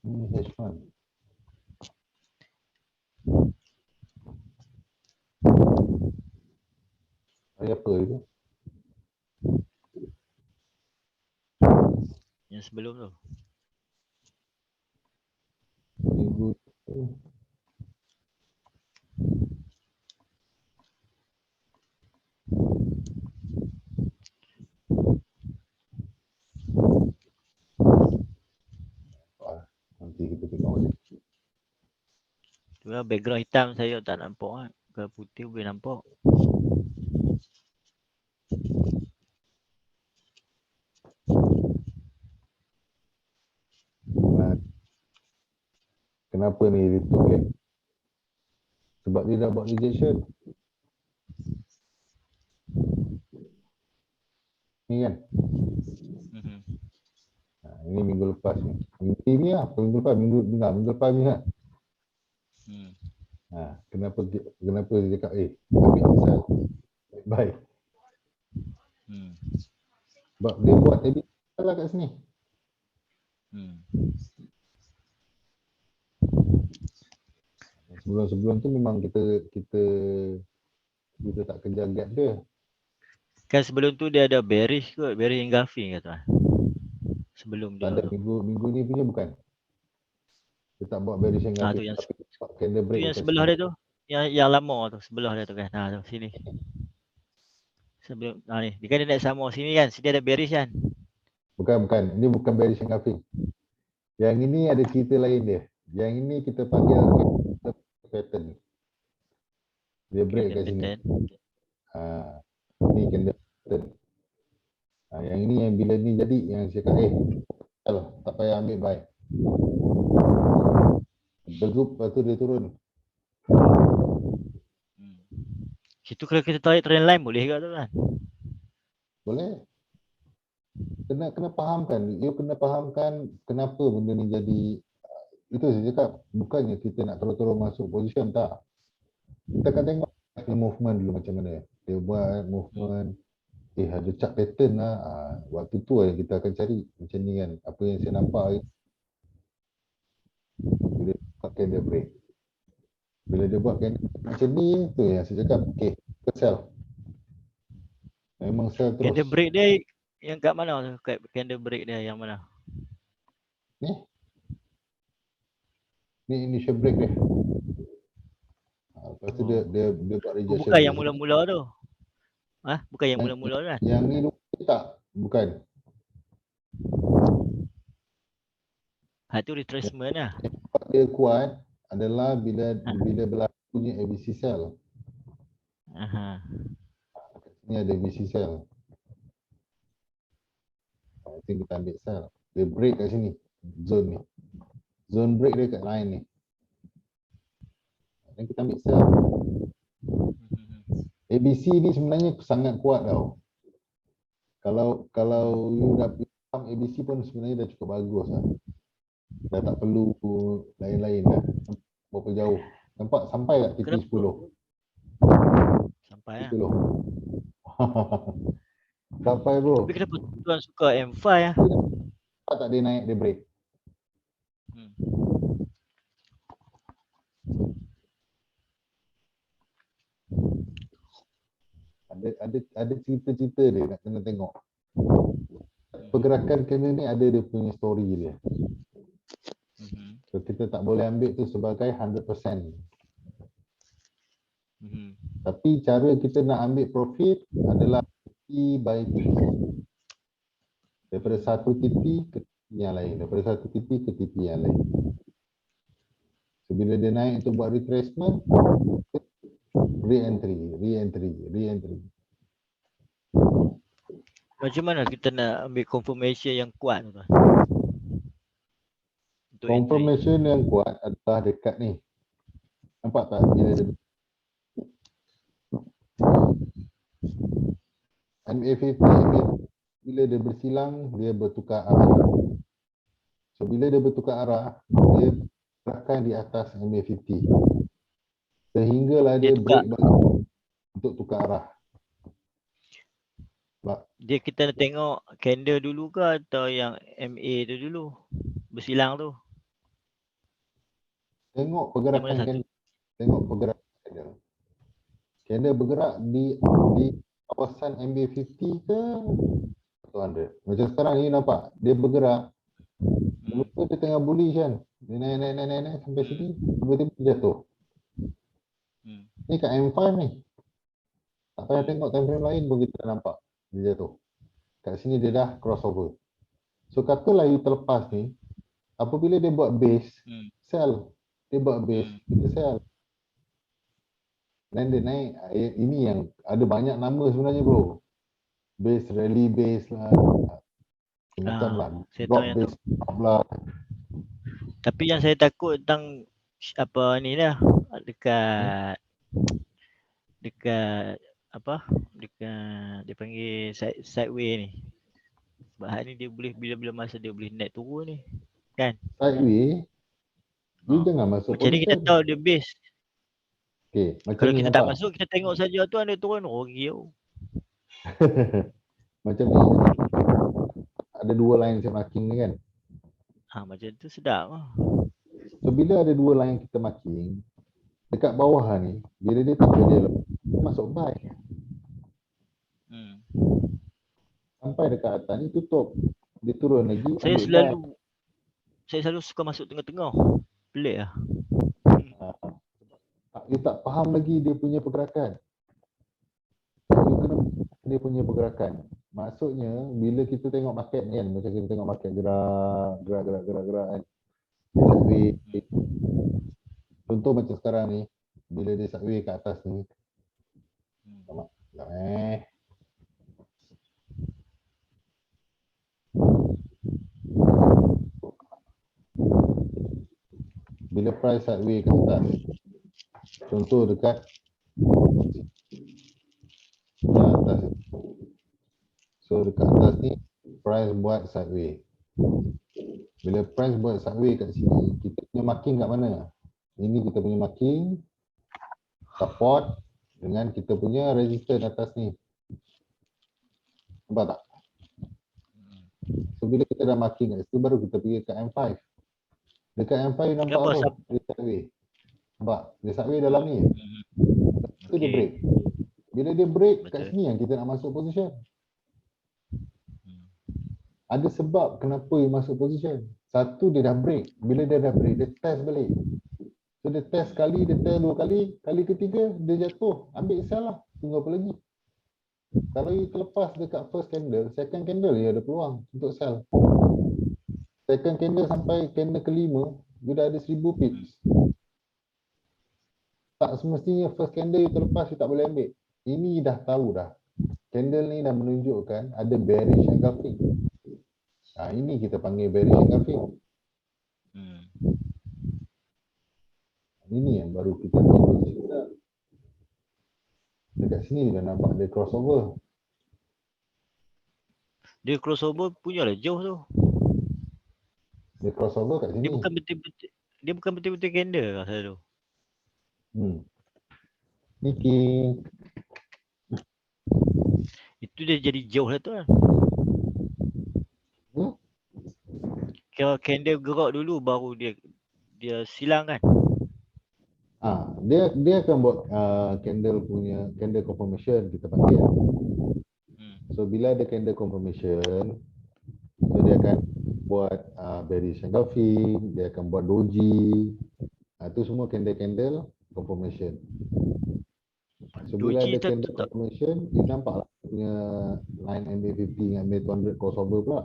S2: Ni H1. Hari apa itu?
S1: Yang sebelum tu.
S2: Minggu tu. Nanti kita tengok balik.
S1: Tu lah background hitam saya tak nampak kan. Kalau putih boleh nampak.
S2: Kenapa ni tutup gap? Sebab dia dah buat rejection. Ni kan? Ini minggu lepas ni. Minggu ni lah. Minggu lepas ni lah. Kenapa dia cakap ambil sell. Baik. Sebab dia buat tadi salah kat sini. Sebelum tu memang kita tak kejar gap dia.
S1: Kan sebelum tu dia ada bearish kot, bearish engulfing ke tuan. Sebelum dia
S2: Tak ada
S1: tu.
S2: minggu ni punya bukan. Dia tak buat bearing
S1: Tu
S2: grafik,
S1: yang
S2: tapi buat candle
S1: tu
S2: break
S1: yang
S2: dekat
S1: sebelah
S2: sini.
S1: dia tu. Yang lama tu, sebelah dia tu kan. Tu sini. Sebelum ni, dia kan dia naik sama sini kan. Sini ada bearish kan.
S2: Bukan. Ini bukan bearing grafik. Yang ini ada cerita lain dia. Yang ini kita panggil pattern. Dia break kat sini. Ni candle pattern. Yang ini yang bila ni jadi, yang saya cakap, tak payah ambil buy. Bergroup, lepas tu dia turun.
S1: Situ kalau kita tarik trend line boleh ke tu kan?
S2: Boleh. Kena fahamkan. You kena fahamkan kenapa benda ni jadi. Itu saya cakap, bukannya kita nak terus-terus masuk position, tak. Kita akan tengok movement dulu macam mana. Dia buat movement. Ada chart pattern lah. Waktu tu kita akan cari macam ni kan. Apa yang saya nampak bila dia buat candle break. Bila dia buat candle macam ni, tu yang saya cakap, okay, sell. Memang sell terus.
S1: Candle break dia yang kat mana tu? Kat candle break dia yang mana?
S2: Ni initial break dia. Lepas tu dia buat rejection.
S1: Bukan yang mula-mula tu. Bukan yang mula-mula tu kan?
S2: Yang ni tak, bukan.
S1: Tu retracement lah.
S2: Dia kuat adalah bila berlakunya ABC cell. Ni ada ABC cell. Nanti kita ambil sell. Dia break kat sini. Zone ni. Zone break dia kat line ni. Dan kita ambil sell. ABC ni sebenarnya sangat kuat tau. Kalau you dah faham ABC pun sebenarnya dah cukup bagus lah. Dah tak perlu lain-lain dah. Berapa jauh. Nampak sampai tak TP 10?
S1: Sampai lah.
S2: 10. Sampai bro.
S1: Tapi kenapa tuan suka M5 lah?
S2: Tak dia naik, dia break. Ada cerita-cerita dia nak kena tengok. Pergerakan kena ni ada dia punya story dia. So kita tak boleh ambil tu sebagai 100%. Tapi cara kita nak ambil profit adalah TP by TP. Daripada satu TP ke TP yang lain. Daripada satu TP ke TP yang lain. So bila dia naik untuk buat retracement, re-entry.
S1: Macam mana kita nak ambil confirmation yang kuat tu?
S2: Confirmation yang kuat adalah dekat ni. Nampak tak? Bila dia MA50, bila dia bersilang, dia bertukar arah. So bila dia bertukar arah, dia bergerakkan di atas MA50. Sehinggalah dia break balik untuk tukar arah.
S1: Dia kita nak tengok candle dulu ke atau yang MA tu dulu? Bersilang tu.
S2: Tengok pergerakan candle. Candle bergerak di kawasan MA50 ke 200. Macam sekarang ni nampak, dia bergerak. Lepas dia tengah bullish kan. Dia naik sampai sini, tiba-tiba dia jatuh. Ni kat M5 ni. Tak payah tengok time frame lain pun kita nampak dia jatuh. Kat sini dia dah crossover. So katalah you terlepas ni, apabila dia buat base, sell. Dia buat base, kita sell. Dan dia naik. Ini yang ada banyak nama sebenarnya bro. Base, rally base lah. Macam lah. Drop base lah.
S1: Tapi yang saya takut tentang apa ni lah. Dekat apa? Dekat dia panggil sideway ni. Sebab hari ni dia boleh bila-bila masa dia boleh naik turun ni. Kan?
S2: Sideway. You jangan masuk
S1: macam ni kita tahu dia base.
S2: Okay, macam
S1: kalau
S2: ni
S1: kita
S2: nampak.
S1: tak masuk, kita tengok saja tu ada turun rugi tau.
S2: Macam ni. Ada dua line saya marking ni kan.
S1: Macam tu sedap lah.
S2: So bila ada dua line kita marking, dekat bawah ni, bila dia tahu dia masuk buy. Sampai dekat atas ni tutup. Dia turun lagi.
S1: Saya selalu suka masuk tengah-tengah. Pelik lah.
S2: You tak faham lagi dia punya pergerakan. You kena dia punya pergerakan. Maksudnya bila kita tengok market ni kan, macam kita tengok market gerak kan. Dia sideways. Contoh macam sekarang ni, bila dia sideways kat atas ni. Sekejap. Bila price sideways kat atas. Contoh dekat atas. So dekat atas ni price buat sideways. Bila price buat sideways kat sini, kita punya marking kat mana? Ini kita punya marking support dengan kita punya resistance atas ni. Nampak tak? So bila kita dah marking kat situ, baru kita pergi ke M5. Dekat M5 nampak
S1: Kenapa
S2: apa? Dia sideways. Nampak? Dia sideways dalam ni. Lepas tu dia break. Bila dia break, kat sini yang kita nak masuk position. Ada sebab kenapa dia masuk position. Satu, dia dah break. Bila dia dah break, dia test balik. So dia test sekali, dia test 2 kali. Kali ketiga, dia jatuh. Ambil sell lah. Tunggu apa lagi? Kalau you terlepas dekat first candle, second candle dia ada peluang untuk sell. Second candle sampai candle kelima, you dah ada 1000 pips. Tak semestinya first candle you terlepas, you tak boleh ambil. Ini dah tahu dah. Candle ni dah menunjukkan ada bearish engulfing. Ini kita panggil bearish engulfing. Ini yang baru kita position. Dekat sini dah nampak dia crossover.
S1: Dia crossover punya lah jauh tu.
S2: Dia crossover kat sini.
S1: Dia bukan betul-betul candle rasa tu.
S2: Ni king.
S1: Itu dia jadi jauh lah tu kan. Kalau candle gerak dulu baru dia silang kan.
S2: Dia akan buat candle punya candle confirmation kita panggil. So bila ada candle confirmation, so dia akan buat bearish engulfing, dia akan buat doji. Itu semua candle confirmation. So bila ada candle confirmation, dia nampaklah punya line MA50 dengan MA200 crossover pula.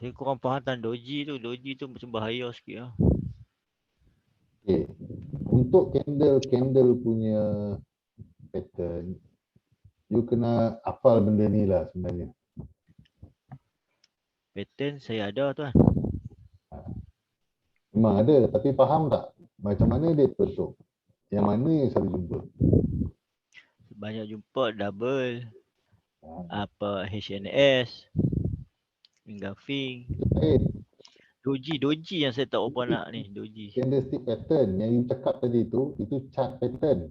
S1: Saya kurang faham tentang doji tu. Doji tu macam bahaya sikit lah.
S2: Okay. Untuk candle punya pattern, you kena hafal benda ni lah sebenarnya.
S1: Pattern saya ada tu kan.
S2: Memang ada, tapi faham tak macam mana dia bentuk? Yang mana yang selalu jumpa?
S1: Banyak jumpa double, apa HNS, engulfing. Doji yang saya tak apa nak ni, doji.
S2: Candlestick pattern yang you cakap tadi tu, itu chart pattern.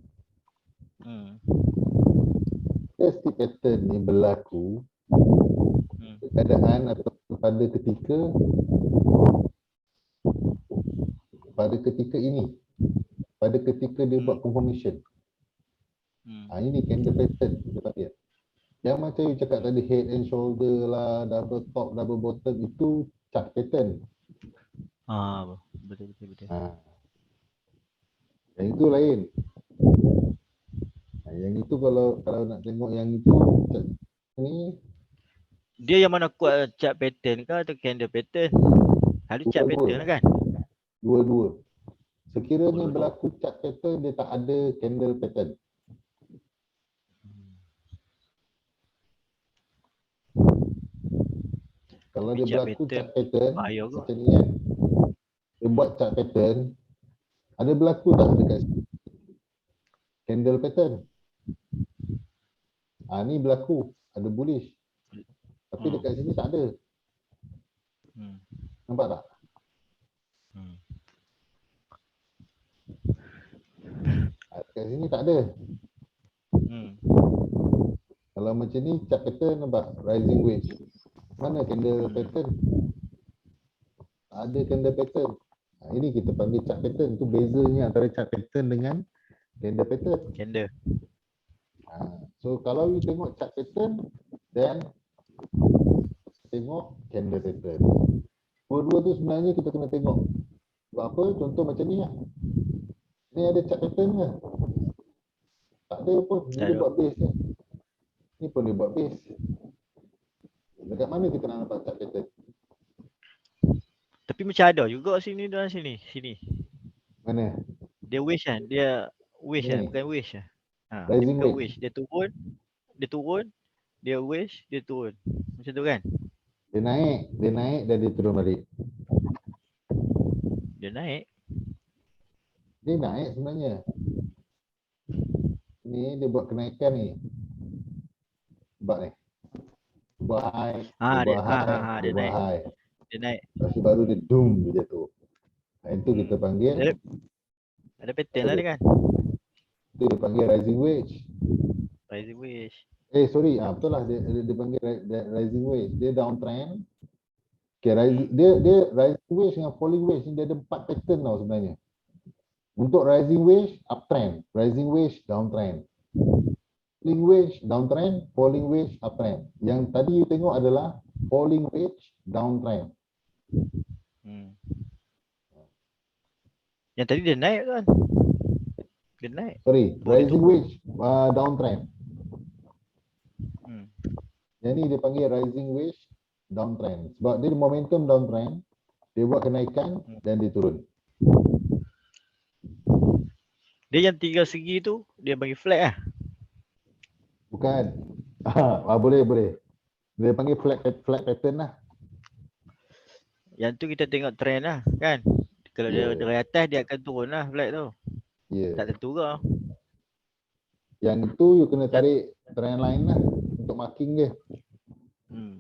S2: Candlestick pattern ni berlaku keadaan atau pada ketika ini. Pada ketika dia buat confirmation. Ini candle pattern kita panggil. Yang macam you cakap tadi, head and shoulder lah, double top, double bottom, itu chart pattern.
S1: Betul.
S2: Yang itu lain. Yang itu kalau nak tengok yang itu ni,
S1: dia yang mana kuat, chart pattern ke atau candle pattern? Ada chart pattern kan?
S2: Dua-dua. Sekiranya berlaku chart pattern, dia tak ada candle pattern. Kalau dia berlaku chart pattern macam ni kan, dia buat chart pattern, ada berlaku tak dekat candle pattern? Ni berlaku, ada bullish, tapi dekat sini tak ada. Nampak tak? Dekat sini tak ada. Kalau macam ni chart pattern, nampak rising wedge. Mana candle pattern? Ada candle pattern. Ini kita panggil chart pattern. Itu bezanya antara chart pattern dengan candle pattern. So kalau you tengok chart pattern, then tengok candle pattern. Dua-dua tu sebenarnya kita kena tengok. Sebab apa? Contoh macam ni lah. Ni ada chart pattern ke? Tak ada pun. Ni
S1: Tak
S2: dia
S1: ada.
S2: buat base je. Ni pun dia buat base. Dekat mana kita nak nampak chart pattern?
S1: Tapi macam ada juga sini dan sini. Sini.
S2: Mana?
S1: Dia wish kan? Dia wish kan?
S2: Ni.
S1: Bukan wish lah. Dia
S2: Rising
S1: bukan
S2: wedge.
S1: wish. Dia turun, dia wish, dia turun. Macam tu kan?
S2: Dia naik dan dia turun balik.
S1: Dia naik.
S2: Dia naik sebenarnya. Ni dia buat kenaikan ni. Sebab ni. Buat high, dia buat high, dia buat
S1: naik.
S2: high.
S1: Dia naik.
S2: Lepas tu baru dia doom dia jatuh. Itu kita panggil
S1: Ada pattern lah dia kan?
S2: itu dia panggil rising wedge.
S1: Rising wish.
S2: Sorry, betul lah dia panggil rising wedge. Dia downtrend. Okay, dia rising wedge dengan falling wedge ni dia ada 4 pattern tau sebenarnya. Untuk rising wedge uptrend, rising wedge downtrend. Falling wedge downtrend, falling wedge uptrend. Yang tadi you tengok adalah falling wedge downtrend.
S1: Yang tadi dia naik kan? Dia naik.
S2: Sorry,
S1: Boleh
S2: rising wedge downtrend.
S1: Hmm.
S2: Yang ni dia panggil rising wedge downtrend. Sebab dia momentum downtrend, dia buat kenaikan dan dia turun.
S1: Dia yang 3 segi tu, dia bagi flag lah.
S2: Bukan. Boleh. Dia panggil flat pattern lah.
S1: Yang tu kita tengok trend lah kan? Kalau dia dari atas dia akan turun lah flag tu. Tak tentu ke.
S2: Yang tu you kena tarik trend line lah untuk marking dia.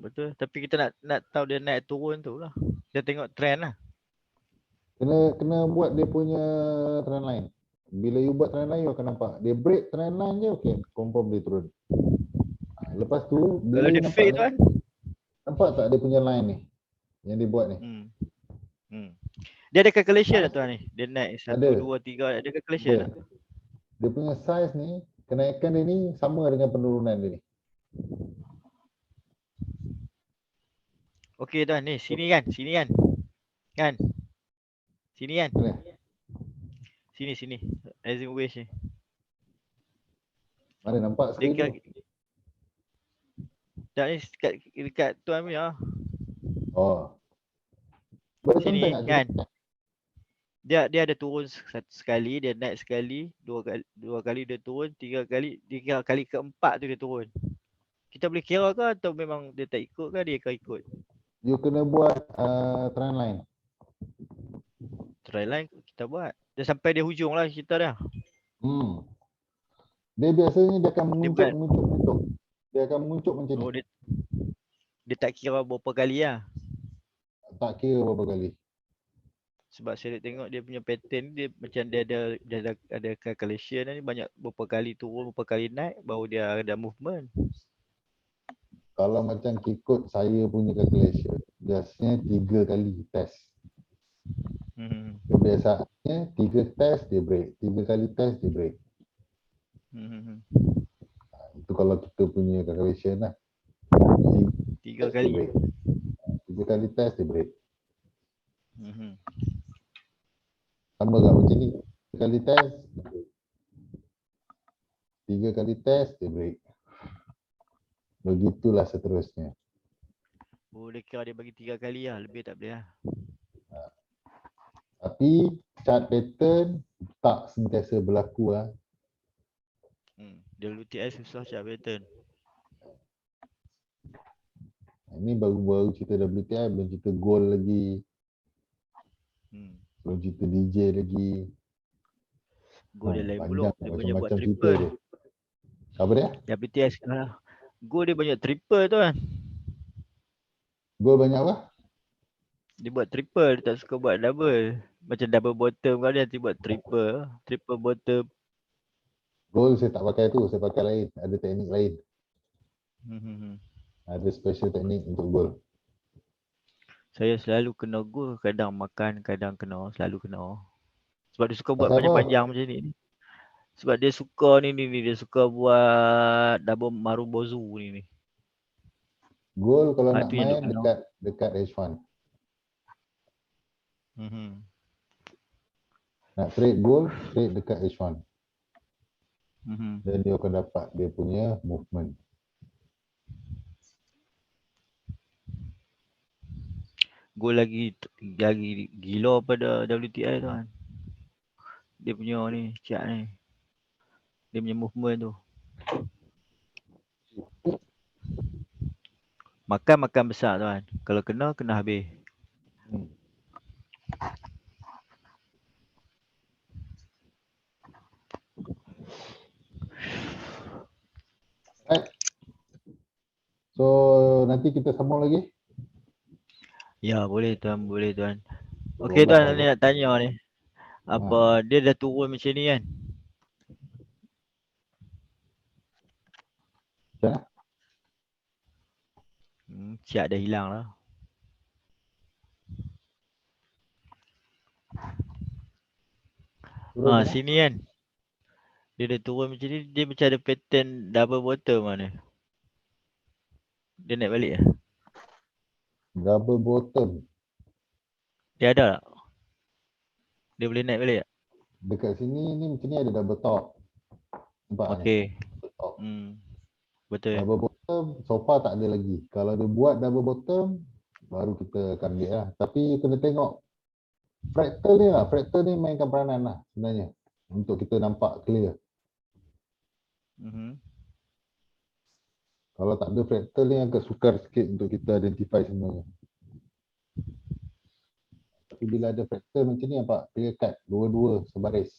S1: Betul. Tapi kita nak tahu dia naik turun tu lah. Kita tengok trend lah.
S2: Kena buat dia punya trend line. Bila you buat trend line, you akan nampak. Dia break trend line je, okay, confirm dia turun. Lepas tu, bila
S1: Kalau
S2: you
S1: dia
S2: nampak
S1: fake
S2: ni,
S1: tu kan?
S2: nampak tak dia punya line ni? Yang dia buat ni?
S1: Dia ada calculation lah tuan ni. Dia naik 1,
S2: Ada.
S1: 2, 3. Ada calculation lah.
S2: Dia punya size ni, kenaikan dia ni sama dengan penurunan dia ni.
S1: Okey tuan ni, sini kan? Sini kan? Kan? Sini kan?
S2: Mana?
S1: Sini. Rising wedge ni.
S2: Mana nampak screen tu?
S1: Tak ni dekat tuan punya.
S2: Betul
S1: Sini
S2: tak
S1: kan? Dia ada turun sekali, dia naik sekali, dua kali dia turun, 3 kali keempat tu dia turun. Kita boleh kira ke atau memang dia tak ikut ke dia akan ikut?
S2: You kena buat trend line.
S1: Trend line kita buat. Dia sampai dia hujung lah kita dah.
S2: Dia biasanya dia akan menguncuk. Dia akan menguncuk macam ni.
S1: Dia tak kira berapa kali lah.
S2: Tak kira berapa kali.
S1: Sebab saya tengok dia punya pattern dia macam dia ada calculation ni, banyak berapa kali turun, berapa kali naik baru dia ada movement.
S2: Kalau macam ikut saya punya calculation, biasanya 3 kali test. Kebiasaannya 3 test dia break, 3 kali test dia break. Itu kalau kita punya calculation lah.
S1: 3 kali
S2: break. 3 kali test dia break. Sama tak macam ni? 3 kali test, 3 kali test dia break. Begitulah seterusnya.
S1: Dia kira dia bagi 3 kali lah, lebih tak boleh lah.
S2: Tapi chart pattern tak sentiasa berlaku lah.
S1: Dia WTI susah chart pattern.
S2: Ini baru cerita WTI, belum cerita gold lagi. Belum cerita DJ lagi.
S1: Gold dia lain pula, dia banyak buat
S2: macam-macam
S1: triple.
S2: dia. Apa dia?
S1: WTI gold dia banyak triple tu kan.
S2: Gold banyak apa?
S1: Dia buat triple, dia tak suka buat double. Macam double bottom kan dia nanti buat triple bottom.
S2: Gold saya tak pakai tu, saya pakai lain. Ada teknik lain. Ada special teknik untuk gold.
S1: Saya selalu kena gold, kadang makan, kadang kena, selalu kena. Sebab dia suka buat
S2: Pasal
S1: panjang-panjang macam ni. Sebab dia suka ni, dia suka buat double marubozu ni.
S2: Goal kalau nak
S1: tu yang
S2: main
S1: duk kena.
S2: dekat H1. Nak trade goal, trade dekat H1. Dan dia akan dapat dia punya movement.
S1: Gol lagi gila pada WTI tu kan. Dia punya ni, cak ni. Dia punya movement tu. Makan besar tu kan. Kalau kena habis.
S2: Right. So nanti kita sambung lagi.
S1: Ya boleh tuan. Okey tuan, ni nak tanya ni. Apa dia dah turun macam ni kan? Cak dah hilang lah. Sini kan. Dia dah turun macam ni, dia macam ada pattern double bottom mana. Dia naik balik lah.
S2: Double bottom.
S1: Dia ada tak? Dia boleh naik balik tak?
S2: Dekat sini ni macam ni ada double top. Nampak
S1: Okey.
S2: ni?
S1: Betul.
S2: Double bottom so far tak ada lagi. Kalau dia buat double bottom baru kita akan ambil lah. Tapi kena tengok fractal ni lah. Fractal ni mainkan peranan lah sebenarnya. Untuk kita nampak clear. Kalau tak ada fractal ni agak sukar sikit untuk kita identify sebenarnya. Tapi bila ada fractal macam ni nampak clear cut. Dua-dua sebaris.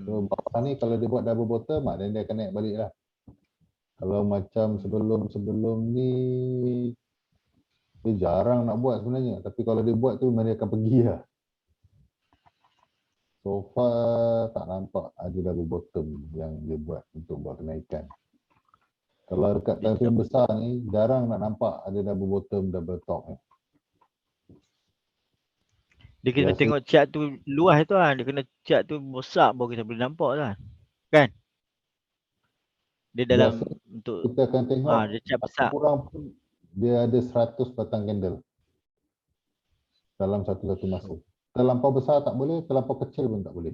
S2: So bawah ni kalau dia buat double bottom dan dia akan naik balik lah. Kalau macam sebelum ni dia jarang nak buat sebenarnya. Tapi kalau dia buat tu memang dia akan pergi lah. So far tak nampak ada double bottom yang dia buat untuk buat kenaikan. Kalau dekat time frame besar ni jarang nak nampak ada double bottom, double top ni.
S1: Dia kena tengok chart tu luas tu kan. Dia kena chart tu besar baru kita boleh nampak tu kan. Kan? Dia dalam untuk
S2: kita akan tengok
S1: dia chart besar.
S2: kurang pun dia ada 100 batang candle dalam satu-satu masa. Terlampau besar tak boleh, terlampau kecil pun tak boleh.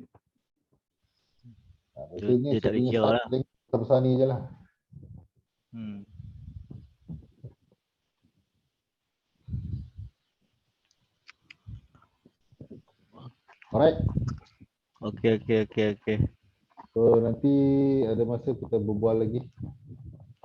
S2: Biasanya
S1: dia tak boleh kira lah.
S2: Sebesar ni je lah. Alright.
S1: Okey.
S2: So nanti ada masa kita berbual lagi.